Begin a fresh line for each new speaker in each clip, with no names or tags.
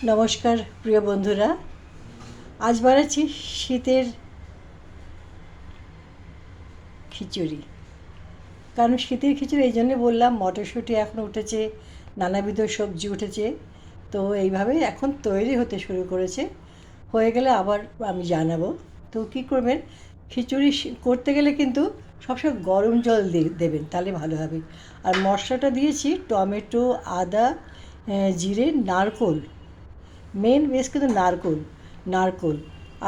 নমস্কার প্রিয় বন্ধুরা, আজ বানাচ্ছি শীতের খিচুড়ি। কারণ শীতের খিচুড়ি এই জন্যে বললাম, মটরশুঁটি এখন উঠেছে, নানাবিধ সবজি উঠেছে, তো এইভাবেই এখন তৈরি হতে শুরু করেছে। হয়ে গেলে আবার আমি জানাবো। তো কী করবেন, খিচুড়ি করতে গেলে কিন্তু সবসময় গরম জল দেবেন, তাহলে ভালো হবে। আর মশলাটা দিয়েছি টমেটো, আদা, জিরে, নারকোল। মেন বেস কিন্তু নারকোল, নারকোল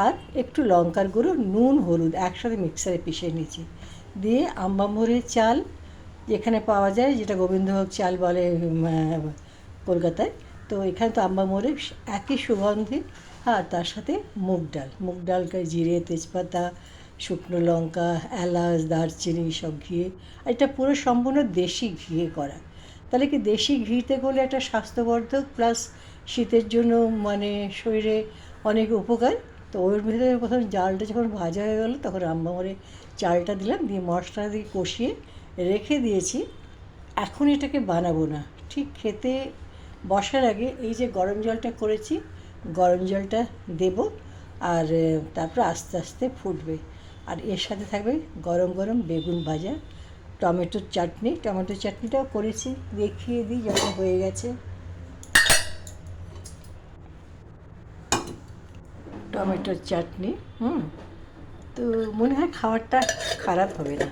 আর একটু লঙ্কার গুঁড়ো, নুন, হলুদ একসাথে মিক্সারে পিষে নিয়েছি। দিয়ে আম্বামুড়ির চাল যেখানে পাওয়া যায়, যেটা গোবিন্দভোগ চাল বলে কলকাতায়, তো এখানে তো আম্বামুড়ি একই সুগন্ধি। আর তার সাথে মুগ ডালকে জিরে, তেজপাতা, শুকনো লঙ্কা, এলাচ, দারচিনি সব ঘিয়ে। আর এটা পুরো সম্পূর্ণ দেশি ঘিয়ে করা। তাহলে কি, দেশি ঘিতে করলে একটা স্বাস্থ্যবর্ধক প্লাস শীতের জন্য মানে শরীরে অনেক উপকার। তো ওর ভিতরে প্রথম চালটা যখন ভাজা হয়ে গেলো, তখন আম্বামরে চালটা দিলাম, দিয়ে মশলা দিয়ে কষিয়ে রেখে দিয়েছি। এখন এটাকে বানাবো না, ঠিক খেতে বসার আগে এই যে গরম জলটা করেছি, গরম জলটা দেব। আর তারপর আস্তে আস্তে ফুটবে। আর এর সাথে থাকবে গরম গরম বেগুন ভাজা, টমেটোর চাটনি। টমেটোর চাটনিটাও করেছি, দেখিয়ে দিই যখন হয়ে গেছে। টমেটোর চাটনি, তো মনে হয় খাবারটা খারাপ হবে না।